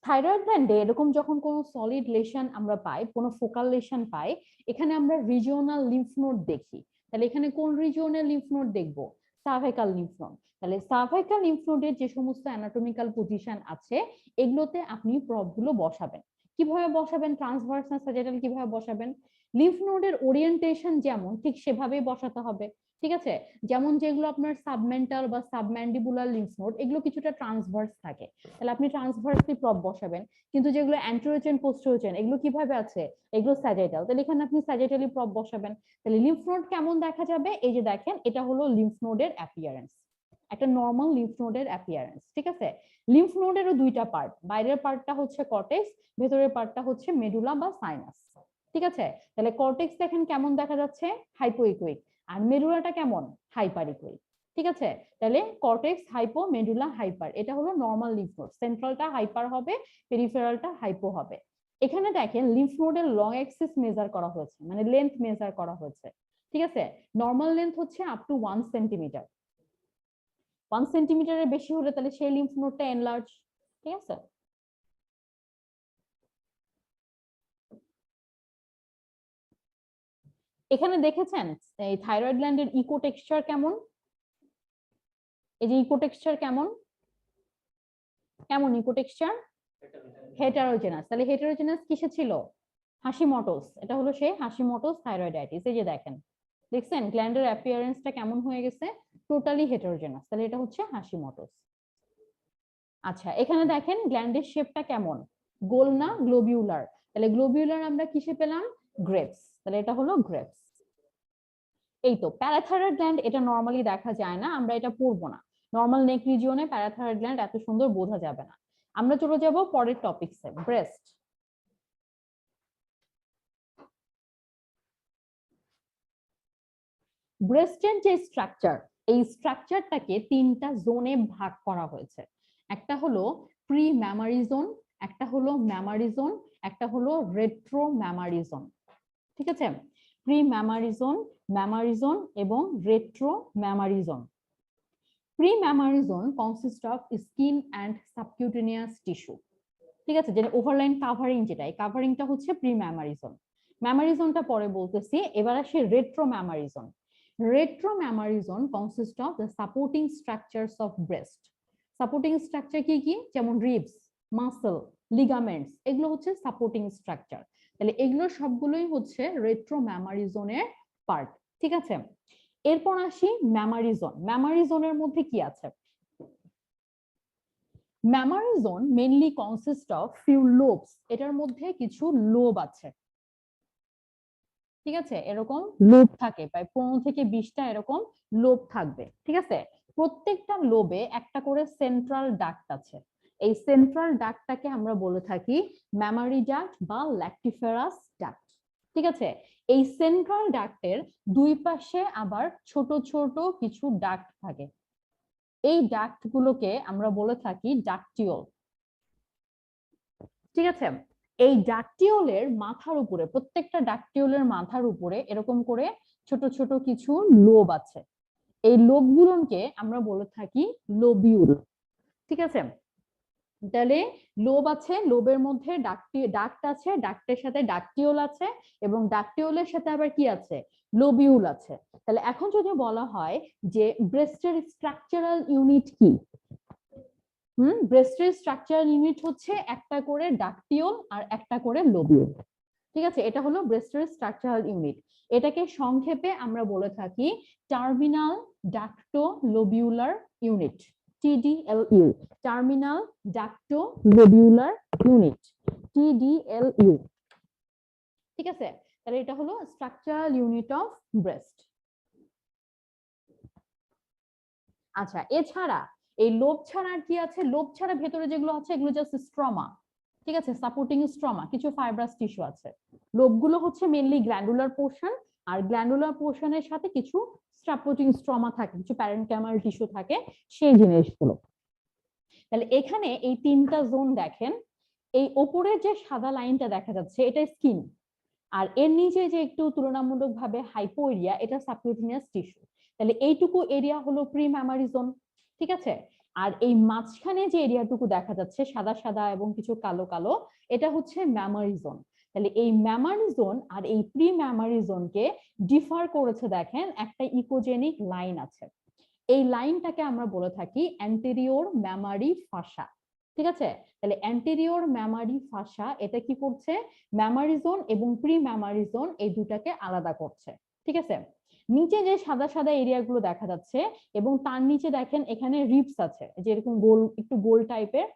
থাইরয়েড গ্ল্যান্ডে এরকম যখন কোনো সলিড লেশন আমরা পাই, কোনো ফোকাল লেশন পাই, এখানে আমরা রিজিওনাল লিম্ফ নোড দেখি। তাহলে এখানে কোন রিজিওনাল লিম্ফ নোড দেখবো? Cervical lymph node. তাহলে সার্ভাইকাল লিম্ফ নোডের যে সমস্ত অ্যানাটমিক্যাল পজিশন আছে এগুলোতে আপনি প্রবগুলো বসাবেন। কিভাবে বসাবেন? ট্রান্সভার্স না স্যাজিটাল কিভাবে বসাবেন? লিম্ফ নোডের ওরিয়েন্টেশন যেমন ঠিক সেভাবেই বসাতে হবে। ঠিক আছে, যেমন যেগুলো আপনার সাবমেন্টাল বা সাবম্যান্ডিবুলার লিম্ফ নোড এগুলো কিছুটা ট্রান্সভার্স থাকে, তাহলে আপনি ট্রান্সভার্সলি প্রব বসাবেন। কিন্তু যেগুলো অ্যান্টেরোজেন পোস্টেরোজেন এগুলো কিভাবে আছে? এগুলো স্যাজিটাল, তাহলে এখানে আপনি স্যাজিটালি প্রব বসাবেন। তাহলে লিম্ফ নোড কেমন দেখা যাবে? এই যে দেখেন, এটা হলো লিম্ফ নোডের অ্যাপিয়ারেন্স, একটা নরমাল লিম্ফ নোডের অ্যাপিয়ারেন্স। ঠিক আছে, লিম্ফ নোডেরও দুইটা পার্ট, বাইরের পার্টটা হচ্ছে কর্টেক্স, ভেতরের পার্টটা হচ্ছে মেডুলা বা সাইনাস। ঠিক আছে, তাহলে কর্টেক্স দেখেন কেমন দেখা যাচ্ছে? হাইপোইকুইক। আর মেডুলাটা কেমন? হাইপারিকুইক। ঠিক আছে, তাহলে কর্টেক্স, হাইপো, মেডুলা, হাইপার, এটা হলো নরমাল লিম্ফ নোড। সেন্ট্রালটা হাইপার হবে, পেরিফেরালটা হাইপো হবে। এখানে দেখেন লিম্ফ নোডের লং অ্যাক্সিস মেজার করা হয়েছে, মানে লেন্থ মেজার করা হয়েছে। ঠিক আছে, নরমাল লেন্থ হচ্ছে আপ টু 1 সেন্টিমিটার। 1 সেন্টিমিটারের বেশি হলে তাহলে সেই লিম্ফ নোডটা এনলার্জ। ঠিক আছে, এখানে দেখেছেন এই থাইরয়েড গ্ল্যান্ডের ইকো টেক্সচার কেমন? এই যে ইকো টেক্সচার কেমন কেমন ইকো টেক্সচার? হেটারোজেনাস। তাহলে হেটারোজেনাস কিসে ছিল? হাশিমটোস। এটা হলো সেই হাশিমটোস থাইরয়েডাইটিস। এই যে দেখেন, দেখছেন গ্ল্যান্ডের অ্যাপিয়ারেন্সটা কেমন হয়ে গেছে? Totally heterogeneous. তাহলে এটা হচ্ছে হাশিমটোস। আচ্ছা, এখানে দেখেন গ্ল্যান্ডের শেপটা কেমন? গোল না, গ্লোবিউলার। তাহলে গ্লোবিউলার আমরা কিসে পেলাম? গ্রেপস। তাহলে এটা হলো গ্রেপস। এই তো প্যারাথাইরয়েড গ্ল্যান্ড, এটা নরমালি দেখা যায় না, আমরা এটা পড়বো না। নরমাল নেক রিজিয়নে প্যারাথাইরয়েড গ্ল্যান্ড এত সুন্দর বোঝা যাবে না। আমরা চলে যাব পরের টপিকসে, ব্রেস্ট। ব্রেস্টের যে স্ট্রাকচার, এই স্ট্রাকচারটাকে তিনটা জোনে ভাগ করা হয়েছে। একটা হলো প্রি ম্যামারি জোন, একটা হলো ম্যামারি জোন, একটা হলো রেট্রো ম্যামারি জোন। ঠিক আছে, pre mammary zone, mammary zone এবং retro mammary zone. Pre mammary zone consist of skin and subcutaneous tissue. ঠিক আছে, যে ওভারলাইন কাভারিং, যেটা এই কাভারিংটা হচ্ছে প্রি ম্যামারি জোন। ম্যামারি জোনটা পরে বলতেছি। এবার আসে retro mammary zone. Retro mammary zone consist of the supporting structures of breast. Supporting structure কি কি? যেমন রিবস, মাসল, লিগামেন্টস, এগুলো হচ্ছে সাপোর্টিং স্ট্রাকচার। তাহলে এগুলো সবগুলোই হচ্ছে রেট্রো ম্যামারি জোনের পার্ট। ঠিক আছে, এরপর আসি ম্যামারি জোন। ম্যামারি জোনের মধ্যে কি আছে? Mammary zone mainly consist of few lobes. এটার মধ্যে কিছু লোব আছে। ঠিক আছে, এরকম লোব থাকে, প্রায় 15 থেকে 20টা এরকম লোব থাকবে। ঠিক আছে, প্রত্যেকটা লোবে একটা করে সেন্ট্রাল ডাক্ট আছে। এই সেন্ট্রাল ডাক্টটাকে আমরা বলে থাকি ম্যামারি ডাক্ট বা ল্যাক্টিফেরাস ডাক্ট। ঠিক আছে, এই সেন্ট্রাল ডাক্টের দুই পাশে আবার ছোট ছোট কিছু ডাক্ট থাকে। এই ডাক্ট গুলোকে আমরা বলে থাকি ডাকটিওল। ঠিক আছে, এই ডাকটিওলের মাথার উপরে, প্রত্যেকটা ডাকটিওলের মাথার উপরে এরকম করে ছোট ছোট কিছু লোব আছে। এই লোবগুলোকে আমরা বলে থাকি লোবিউল। ঠিক আছে, তাহলে লোব আছে, লোবের মধ্যে ডাক্ট আছে, ডাক্টের সাথে ডাকটিওল আছে, এবং ডাকটিওলের সাথে আবার কি আছে? লোবিউল আছে। তাহলে এখন যদি বলা হয় যে ব্রেস্টের স্ট্রাকচারাল ইউনিট কি? ব্রেস্টের স্ট্রাকচারাল ইউনিট হচ্ছে একটা করে ডাকটিওল আর একটা করে লোবিউল। ঠিক আছে, এটা হলো ব্রেস্টের স্ট্রাকচারাল ইউনিট। এটাকে সংক্ষেপে আমরা বলে থাকি terminal ducto lobular unit, TDLU, terminal ducto lobular unit, TDLU। ঠিক আছে, তাহলে এটা হলো স্ট্রাকচারাল ইউনিট অফ ব্রেস্ট। আচ্ছা, এছাড়া এই লোব ছাড়া আর কি আছে? লোব ছাড়া ভেতরে যেগুলো আছে এগুলো জাস্ট স্ট্রমা। ঠিক আছে, সাপোর্টিং স্ট্রমা, কিছু ফাইব্রাস টিস্যু আছে। লোবগুলো হচ্ছে মেইনলি গ্ল্যান্ডুলার পোর্শন, আর গ্ল্যান্ডুলার পোর্শনের সাথে কিছু সাপোর্টিং স্ট্রমা থাকে, কিছু প্যারেনকাইমাল টিস্যু থাকে, সেই জিনিসগুলো। তাহলে এখানে এই তিনটা জোন দেখেন। এই ওপরের যে সাদা লাইনটা দেখা যাচ্ছে এটা স্কিন, আর এর নিচে যে একটু তুলনামূলকভাবে হাইপো এরিয়া, এটা সাবকিউটেনিয়াস টিস্যু। তাহলে এইটুকু এরিয়া হলো প্রি ম্যামারি জোন। ঠিক আছে, আর এই মাঝখানে যে এরিয়াটুকু দেখা যাচ্ছে সাদা সাদা এবং কিছু কালো কালো, এটা হচ্ছে ম্যামারি জোন। তাহলে এই ম্যামারি জোন আর এই প্রি ম্যামারি জোনকে ডিফার করেছে, দেখেন একটা ইকোজেনিক লাইন আছে। এই লাইনটাকে আমরা বলে থাকি অ্যান্টেরিয়র ম্যামারি ফাসা। ঠিক আছে, তাহলে অ্যান্টেরিয়র ম্যামারি ফাসা এটা কি করছে? ম্যামারি জোন এবং প্রি ম্যামারি জোন এই দুটাকে আলাদা করছে। ঠিক আছে, নিচে যে সাদা সাদা এরিয়াগুলো দেখা যাচ্ছে এবং তার নিচে দেখেন এখানে রিবস আছে, যে এরকম গোল, একটু গোল টাইপের।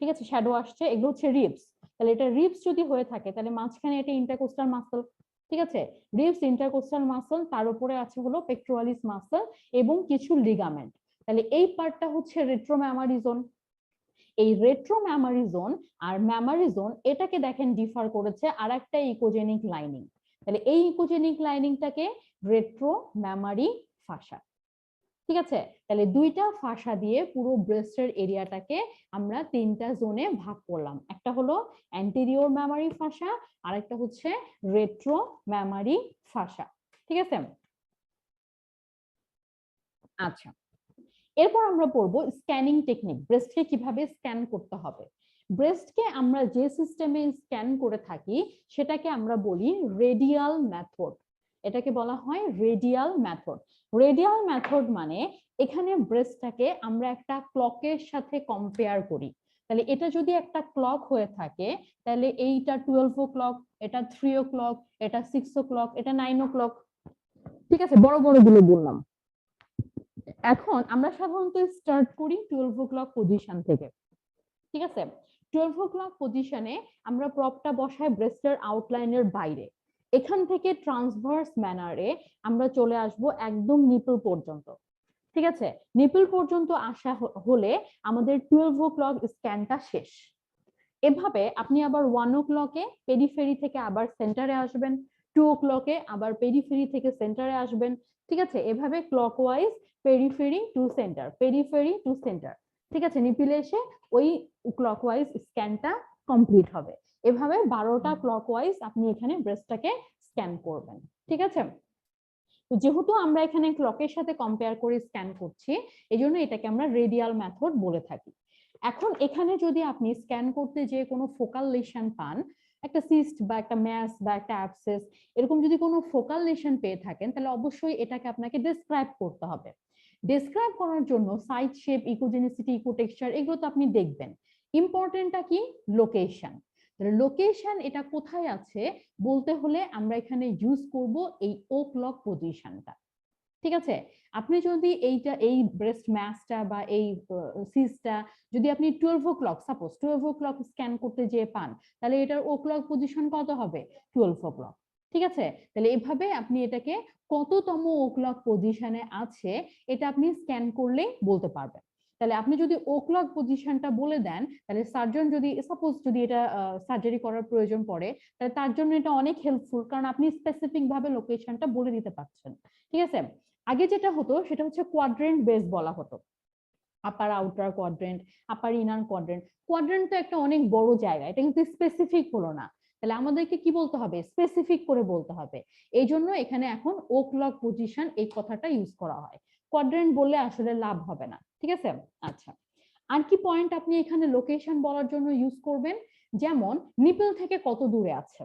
ঠিক আছে, শ্যাডো আসছে, এগুলো হচ্ছে রিবস। তাহলে এটা রিবস যদি হয়ে থাকে তাহলে মাঝখানে এটা ইন্টারকোস্টাল মাসল। ঠিক আছে, রিবস ইন্টারকোস্টাল মাসল, তার উপরে আছে হলো পেক্টোরালিস মাসল এবং কিছু লিগামেন্ট। তাহলে এই পার্টটা হচ্ছে রেট্রো ম্যামারি জোন। এই রেট্রো ম্যামারি জোন আর ম্যামারি জোন এটাকে দেখেন ডিফার করেছে আর একটা ইকোজেনিক লাইনিং। তাহলে এই ইকোজেনিক লাইনিংটাকে রেট্রো ম্যামারি ফাসা। ঠিক আছে, তাহলে দুইটা ফাসা দিয়ে পুরো ব্রেস্টের এরিয়াটাকে আমরা তিনটা জোনে ভাগ করলাম। একটা হলো অ্যান্টেরিয়র ম্যামারি ফাসা, আর একটা হচ্ছে রেট্রো ম্যামারি ফাসা। ঠিক আছে, আচ্ছা, এরপর আমরা পড়বো স্ক্যানিং টেকনিক, ব্রেস্টকে কিভাবে স্ক্যান করতে হবে। ব্রেস্টকে আমরা যে সিস্টেমে স্ক্যান করে থাকি সেটাকে আমরা বলি রেডিয়াল মেথড। এটাকে বলা হয় রেডিয়াল মেথড। রেডিয়াল মেথড মানে এখানে ব্রেস্টটাকে আমরা একটা ক্লকের সাথে কম্পেয়ার করি। তাহলে এটা যদি একটা ক্লক হয়ে থাকে তাহলে এইটা 12 o'clock, এটা 3 o'clock, এটা 6 o'clock, এটা 9 o'clock। ঠিক আছে, বড় বড় গুলো বললাম। এখন আমরা সাধারণত স্টার্ট করি 12 o'clock পজিশন থেকে। ঠিক আছে, 12 o'clock পজিশনে আমরা প্রপটা বসাই ব্রেস্টের আউটলাইনের বাইরে। এখান থেকে ট্রান্সভার্স ম্যানারে আমরা চলে আসব একদম নিপল পর্যন্ত। ঠিক আছে, নিপল পর্যন্ত আসা হলে আমাদের 12 o'clock স্ক্যানটা শেষ। এভাবে আপনি আবার 1 o'clock-এ পেরিফেরি থেকে আবার সেন্টারে আসবেন, 2 o'clock-এ আবার পেরিফেরি থেকে সেন্টারে আসবেন। ঠিক আছে, এভাবে clockwise periphery to centre, periphery to centre. ঠিক আছে, নিপিলে এসে ওই ক্লকওয়াইজ স্ক্যানটা কমপ্লিট হবে। এভাবে 12টা ক্লকওয়াইজ আপনি এখানে ব্রেস্টটাকে স্ক্যান করবেন। ঠিক আছে, যেহেতু আমরা এখানে ক্লকের সাথে কম্পেয়ার করে স্ক্যান করছি, এই জন্য এটাকে আমরা রেডিয়াল মেথড বলে থাকি। এখন এখানে যদি আপনি স্ক্যান করতে যে কোনো ফোকাল লেশন পান, একটা সিস্ট বা একটা ম্যাস বা একটা অ্যাবসেস, এরকম যদি কোনো ফোকাল লেশন পেয়ে থাকেন, তাহলে অবশ্যই এটাকে আপনাকে ডেসক্রাইব করতে হবে। ডেসক্রাইব করার জন্য সাইট শেপ, ইকোজেনিসিটি, ইকোটেক্সচার, এগুলো তো আপনি দেখবেন। ইম্পর্টেন্টটা কি? লোকেশন। লোকেশন এটা কোথায় আছে বলতে হলে আমরা এখানে ইউজ করব এই ও ক্লক পজিশনটা। ঠিক আছে, আপনি যদি এই ব্রেস্ট ম্যাসটা বা এই সিসটা যদি আপনি 12 o'clock, সাপোজ 12 o'clock স্ক্যান করতে যেয়ে পান, তাহলে এটার ও ক্লক পজিশন কত হবে? 12 o'clock। ঠিক আছে, তাহলে এভাবে আপনি এটাকে কততম ও ক্লক পজিশনে আছে এটা আপনি স্ক্যান করলে বলতে পারবেন। তাহলে আপনি যদি ও ক্লক পজিশনটা বলে দেন, তাহলে সার্জন যদি সাপোজ যদি এটা সার্জারি করার প্রয়োজন পড়ে, তাহলে তার জন্য এটা অনেক হেল্পফুল, কারণ আপনি স্পেসিফিক ভাবে লোকেশনটা বলে দিতে পারছেন। ঠিক আছে, আগে যেটা হতো সেটা হচ্ছে কোয়াড্রেন্ট বেস বলা হতো, আপার আউটার কোয়াড্রেন্ট, আপার ইনার কোয়াড্রেন্ট। কোয়াড্রেন্ট তো একটা অনেক বড় জায়গা, এটা কিন্তু স্পেসিফিক হলো না। তাহলে আমাদেরকে কি বলতে হবে? স্পেসিফিক করে বলতে হবে। এই জন্য এখানে এখন ও ক্লক পজিশন এই কথাটা ইউজ করা হয়, কোয়াড্রেন্ট বললে আসলে লাভ হবে না। ঠিক আছে, আচ্ছা, আর কি পয়েন্ট আপনি এখানে লোকেশন বলার জন্য ইউজ করবেন? যেমন নিপল থেকে কত দূরে আছে।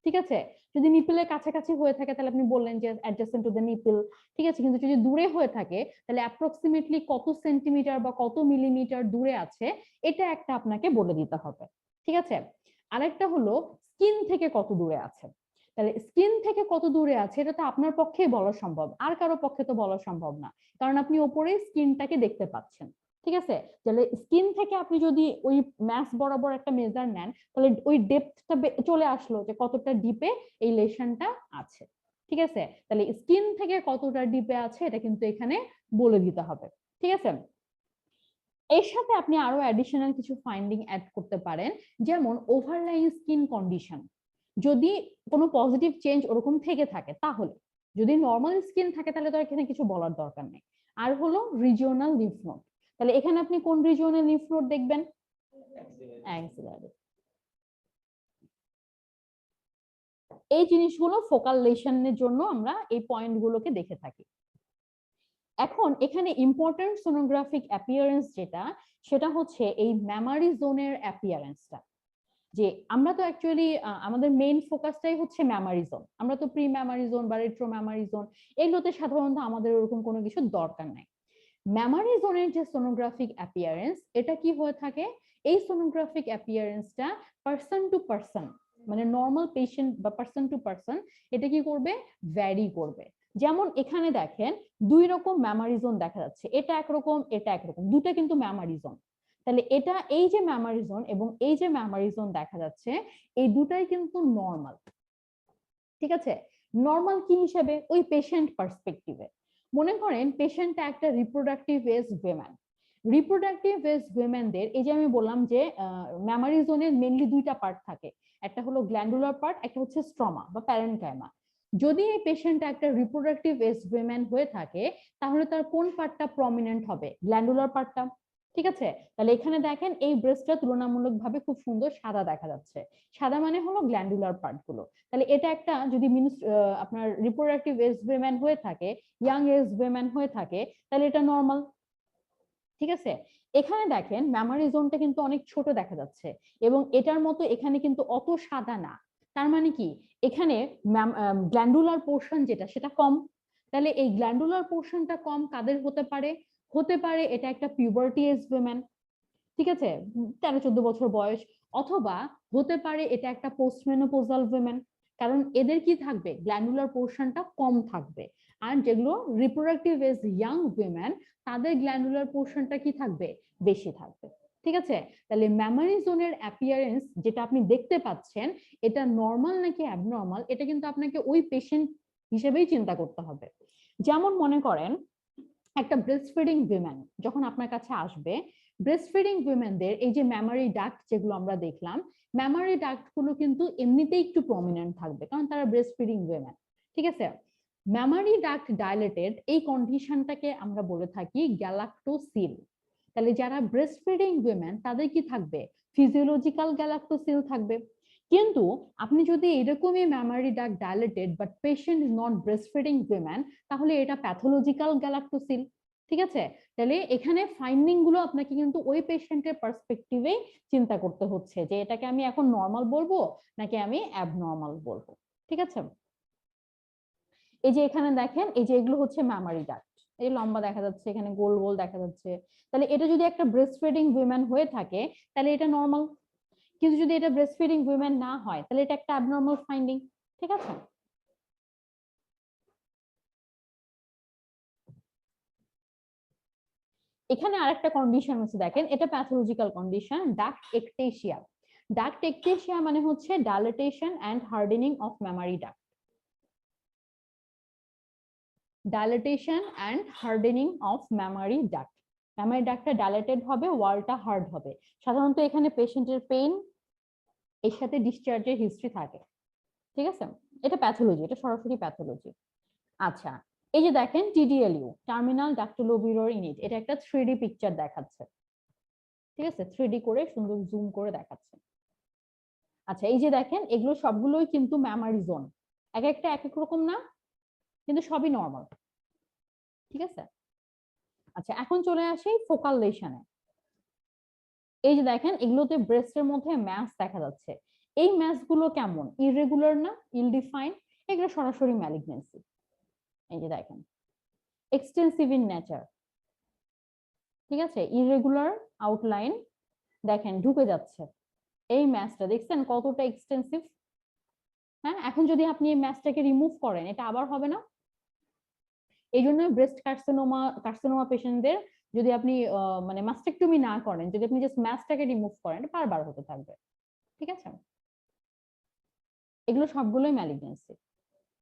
ঠিক আছে, যদি নিপলের কাছাকাছি হয়ে থাকে তাহলে আপনি বললেন যে অ্যাডজাসেন্ট টু দ্য নিপল। ঠিক আছে, কিন্তু যদি দূরে হয়ে থাকে তাহলে অ্যাপ্রক্সিমেটলি কত সেন্টিমিটার বা কত মিলিমিটার দূরে আছে, এটা একটা আপনাকে বলে দিতে হবে। ঠিক আছে, আরেকটা হলো স্কিন থেকে কত দূরে আছে। তাহলে স্কিন থেকে কত দূরে আছে এটা তো আপনার পক্ষেই বলা সম্ভব, আর কারো পক্ষে তো বলা সম্ভব না, কারণ আপনি ওপরে স্কিনটাকে দেখতে পাচ্ছেন। ঠিক আছে, তাহলে স্কিন থেকে আপনি যদি ওই ম্যাস বরাবর একটা মেজার নেন, তাহলে ওই ডেপথটা চলে আসলো যে কতটা ডিপে এই লেশনটা আছে। ঠিক আছে, তাহলে স্কিন থেকে কতটা ডিপে আছে এটা কিন্তু এখানে বলে দিতে হবে। ঠিক আছে, এর সাথে আপনি আরো অ্যাডিশনাল কিছু ফাইন্ডিং অ্যাড করতে পারেন, যেমন ওভারলাইং স্কিন কন্ডিশন। যদি কোনো পজিটিভ চেঞ্জ ওরকম থেকে থাকে তাহলে, যদি নর্মাল স্কিন থাকে তাহলে তো এখানে কিছু বলার দরকার নেই। আর হলো রিজিওনাল লিম্ফ নোড, তাহলে এখানে আপনি কোন রিজিওনাল লিম্ফ নোড দেখবেন? অ্যাক্সিলারি। এই জিনিসগুলো ফোকাল লেশনের জন্য আমরা এই পয়েন্টগুলোকে দেখে থাকি। এখন এখানে ইম্পর্টেন্ট সোনোগ্রাফিক অ্যাপিয়ারেন্স যেটা, সেটা হচ্ছে এই ম্যামারি জোনের অ্যাপিয়ারেন্সটা। যে আমরা তো অ্যাকচুয়ালি আমাদের মেইন ফোকাসটাই হচ্ছে ম্যামারি জোন, আমরা তো প্রি ম্যামারি জোন বা রেট্রো ম্যামারি জোন এগুলোতে সাধারণত আমাদের ওরকম কোনো কিছু দরকার নাই। ম্যামারি জোনের যে সোনোগ্রাফিক অ্যাপিয়ারেন্স, এটা কি হয়ে থাকে? এই সোনোগ্রাফিক অ্যাপিয়ারেন্সটা পারসন টু পারসন, মানে নর্মাল পেশেন্ট বা পারসন টু পারসন, এটা কি করবে? ভ্যারি করবে। যেমন এখানে দেখেন দুই রকম ম্যামারি জোন দেখা যাচ্ছে, এটা একরকম এটা একরকম, দুটো কিন্তু ম্যামারি জোন। তাহলে এটা এই যে ম্যামারি জোন এবং এই যে ম্যামারি জোন দেখা যাচ্ছে, এই দুটাই কিন্তু নর্মাল। ঠিক আছে, নর্মাল কি হিসেবে? ওই পেশেন্ট পার্সপেক্টিভে। মনে করেন পেশেন্টটা একটা reproductive age woman. Reproductive age ওয়েম্যানদের এই যে আমি বললাম যে ম্যামারি জোনের মেইনলি দুইটা পার্ট থাকে, একটা হলো গ্ল্যান্ডুলার পার্ট, একটা হচ্ছে স্ট্রমা বা প্যারেনকাইমা। যদি এই পেশেন্টটা একটা রিপ্রোডাক্টিভ এজ ওয়েম্যান হয়ে থাকে, তাহলে তার কোন পার্টটা প্রমিনেন্ট হবে? গ্ল্যান্ডুলার পার্টটা। ঠিক আছে, তাহলে এখানে দেখেন এই ব্রেস্টটা তুলনামূলকভাবে খুব সুন্দর সাদা দেখা যাচ্ছে, সাদা মানে হলো গ্ল্যান্ডুলার পার্ট গুলো। তাহলে এটা একটা যদি আপনার রিপ্রোডাক্টিভ এজ ওয়েম্যান হয়ে থাকে, ইয়াং এজ ওয়েম্যান হয়ে থাকে, তাহলে এটা নর্মাল। ঠিক আছে, এখানে দেখেন ম্যামারি জোনটা কিন্তু অনেক ছোট দেখা যাচ্ছে এবং এটার মতো এখানে কিন্তু অত সাদা না। তার মানে কি? এখানে গ্ল্যান্ডুলার পোর্শন যেটা সেটা কম। তাহলে এই গ্ল্যান্ডুলার পোর্শনটা কম কাদের হতে পারে? হতে পারে এটা একটা পিউবার্টি এজ ওয়েম্যান। ঠিক আছে, 13-14 বছর বয়স, অথবা হতে পারে এটা একটা পোস্টমেনোপজাল ওয়েমেন, কারণ এদের কি থাকবে? গ্ল্যান্ডুলার পোর্শনটা কম থাকবে। আর যেগুলো রিপ্রোডাক্টিভ এজ ইয়াং ওয়েমেন, তাদের গ্ল্যান্ডুলার পোর্শনটা কি থাকবে? বেশি থাকবে। ঠিক আছে? তাহলে মেমোরি জোনের অ্যাপিয়ারেন্স যেটা আপনি দেখতে পাচ্ছেন এটা নর্মাল নাকি অ্যাবনর্মাল, এটা কিন্তু আপনাকে ওই পেশেন্ট হিসেবেই চিন্তা করতে হবে। যেমন মনে করেন একটা ব্রেস্ট ফিডিং উইমেন যখন আপনার কাছে আসবে, ব্রেস্ট ফিডিং উইমেনদের এই যে মেমোরি ডাক্ট যেগুলো আমরা দেখলাম, মেমোরি ডাক্ট গুলো কিন্তু এমনিতেই একটু প্রমিনেন্ট থাকবে কারণ তারা ব্রেস্ট ফিডিং উইমেন। ঠিক আছে? মেমোরি ডাক্ট ডাইলেটেড এই কন্ডিশনটাকে আমরা বলে থাকি গ্যালাক্টোসিল। তাহলে যারা ব্রেস্ট ফিডিং উইমেন তাদের কি থাকবে? ফিজিওলজিক্যাল গ্যালাক্টোসিল থাকবে। কিন্তু আপনি যদি এরকমই memory duct dilated but patient is not breast feeding women, তাহলে এটা প্যাথোলজিক্যাল গ্যালাক্টোসিল। ঠিক আছে? তাহলে এখানে ফাইন্ডিং গুলো আপনাকে কিন্তু ওই পেশেন্টের পার্সপেক্টিভে চিন্তা করতে হচ্ছে যে এটাকে আমি এখন নর্মাল বলবো নাকি আমি অ্যাবনর্মাল বলবো। ঠিক আছে? এই যে এখানে দেখেন এই যে এগুলো হচ্ছে মেমোরি ডাক্ট, এই লম্বা দেখা যাচ্ছে, এখানে গোল গোল দেখা যাচ্ছে। তাহলে এটা যদি একটা ব্রেস্ট ফিডিং উইমেন হয়ে থাকে তাহলে এটা নর্মাল, কিন্তু যদি এটা ব্রেস্ট ফিডিং উইমেন না হয় তাহলে এটা একটা অ্যাবনর্মাল ফাইন্ডিং। ঠিক আছে? এখানে আরেকটা কন্ডিশন হচ্ছে, দেখেন এটা pathological condition, duct ectasia. Duct ectasia মানে হচ্ছে dilatation and hardening of mammary duct. Dilatation and hardening of mammary duct. Mammary ডাক্টটা ডাইলেটেড হবে, ওয়ালটা হার্ড হবে। সাধারণত এখানে পেশেন্টের পেইন এর সাথে ডিসচার্জের হিস্ট্রি থাকে। ঠিক আছে? এটা প্যাথোলজি, এটা সরাসরি প্যাথোলজি। আচ্ছা, এই যে দেখেন টিডিএলইউ, টার্মিনাল ডাক্টিলোবিউলার ইউনিট, এটা একটা 3D পিকচার দেখাচ্ছে। ঠিক আছে? 3D করে সুন্দর জুম করে দেখাচ্ছে। আচ্ছা, এই যে দেখেন এগুলো সবগুলোই কিন্তু মেমোরি জোন, এক একটা এক এক রকম না, কিন্তু সবই নর্মাল। ঠিক আছে? আচ্ছা, এখন চলে আসি ফোকাল লেশনে। এই যে দেখেন এগুলোতে ব্রেস্টের মধ্যে ম্যাস দেখা যাচ্ছে। এই ম্যাস গুলো কেমন? ইররেগুলার না, ইল ডিফাইন্ড, এগুলো সরাসরি ম্যালিগনেন্সি। এই যে দেখেন এক্সটেন্সিভ ইন নেচার। ঠিক আছে? ইররেগুলার আউটলাইন, দেখেন ঢুকে যাচ্ছে। এই ম্যাসটা দেখছেন কতটা এক্সটেন্সিভ? হ্যাঁ, এখন যদি আপনি এই ম্যাসটাকে রিমুভ করেন এটা আবার হবে না? এই জন্য ব্রেস্ট কার্সিনোমা পেশেন্টদের যদি আপনি মানে মাস্টেকটমি না করেন, যদি আপনি জাস্ট ম্যাসটাকে রিমুভ করেন বারবার হতে থাকবে। ঠিক আছে? এগুলো সবগুলোই ম্যালিগনেন্সি।